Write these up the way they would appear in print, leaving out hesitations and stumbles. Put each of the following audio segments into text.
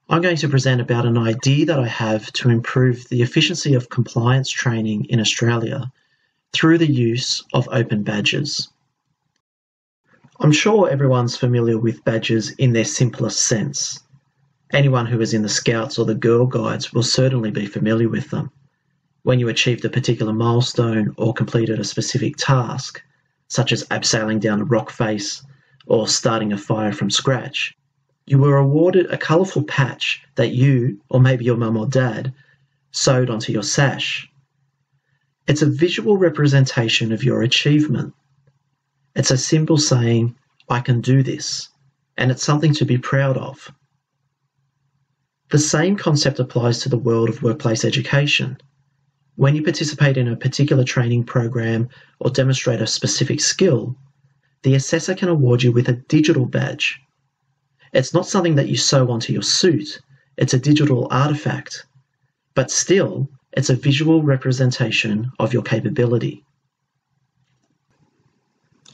I'm going to present about an idea that I have to improve the efficiency of compliance training in Australia through the use of open badges. I'm sure everyone's familiar with badges in their simplest sense. Anyone who is in the Scouts or the Girl Guides will certainly be familiar with them. When you achieved a particular milestone or completed a specific task, such as abseiling down a rock face or starting a fire from scratch, you were awarded a colourful patch that you, or maybe your mum or dad, sewed onto your sash. It's a visual representation of your achievement. It's a symbol saying, I can do this, and it's something to be proud of. The same concept applies to the world of workplace education. When you participate in a particular training program or demonstrate a specific skill, the assessor can award you with a digital badge. It's not something that you sew onto your suit, it's a digital artifact, but still, it's a visual representation of your capability.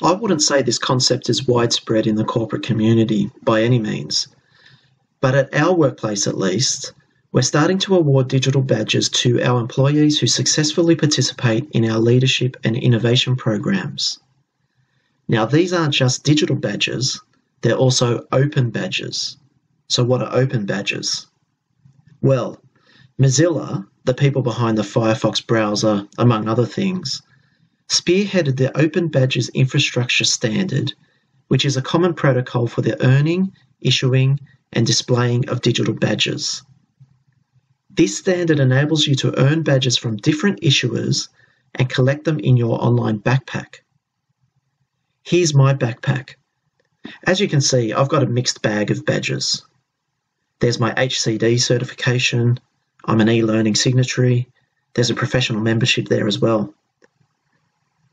I wouldn't say this concept is widespread in the corporate community by any means, but at our workplace at least, we're starting to award digital badges to our employees who successfully participate in our leadership and innovation programs. Now, these aren't just digital badges, they're also open badges. So what are open badges? Well, Mozilla, the people behind the Firefox browser, among other things, spearheaded the Open Badges Infrastructure Standard, which is a common protocol for the earning, issuing, and displaying of digital badges. This standard enables you to earn badges from different issuers and collect them in your online backpack. Here's my backpack. As you can see, I've got a mixed bag of badges. There's my HCD certification, I'm an e-learning signatory, there's a professional membership there as well.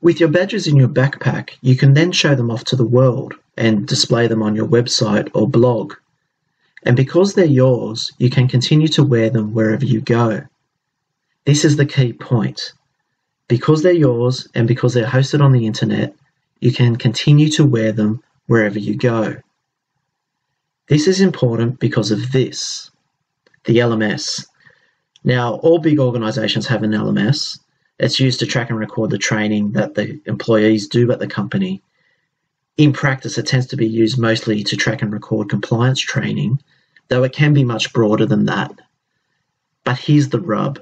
With your badges in your backpack, you can then show them off to the world and display them on your website or blog. And because they're yours, you can continue to wear them wherever you go. This is the key point. Because they're yours and because they're hosted on the internet, you can continue to wear them wherever you go. This is important because of this, the LMS. Now, all big organisations have an LMS. It's used to track and record the training that the employees do at the company. In practice, it tends to be used mostly to track and record compliance training, though it can be much broader than that. But here's the rub.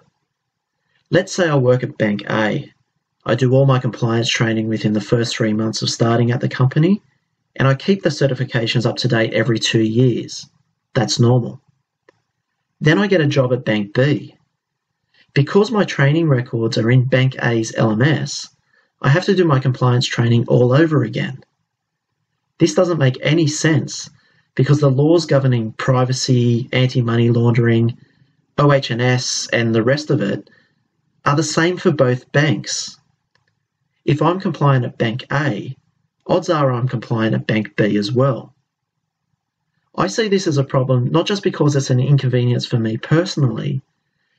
Let's say I work at Bank A. I do all my compliance training within the first 3 months of starting at the company, and I keep the certifications up to date every 2 years. That's normal. Then I get a job at Bank B. Because my training records are in Bank A's LMS, I have to do my compliance training all over again. This doesn't make any sense because the laws governing privacy, anti-money laundering, OH&S, and the rest of it are the same for both banks. If I'm compliant at Bank A, odds are I'm compliant at Bank B as well. I see this as a problem not just because it's an inconvenience for me personally,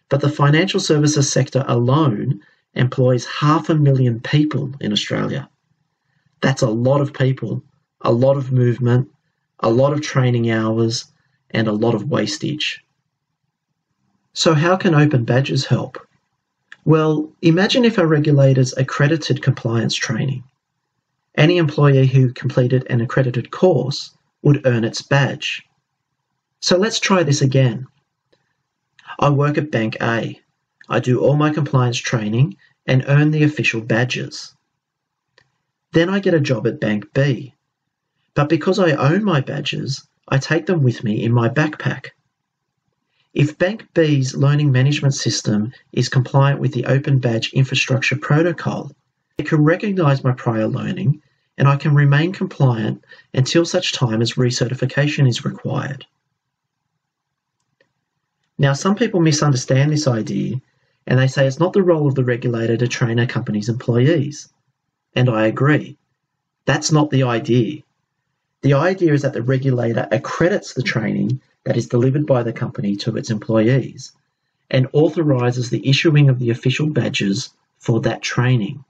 but the financial services sector alone employs 500,000 people in Australia. That's a lot of people, a lot of movement, a lot of training hours, and a lot of wastage. So how can open badges help? Well, imagine if our regulators accredited compliance training. Any employee who completed an accredited course would earn its badge. So let's try this again. I work at Bank A. I do all my compliance training and earn the official badges. Then I get a job at Bank B. But because I own my badges, I take them with me in my backpack. If Bank B's learning management system is compliant with the Open Badge Infrastructure Protocol, it can recognise my prior learning and I can remain compliant until such time as recertification is required. Now, some people misunderstand this idea and they say it's not the role of the regulator to train a company's employees. And I agree. That's not the idea. The idea is that the regulator accredits the training that is delivered by the company to its employees and authorises the issuing of the official badges for that training.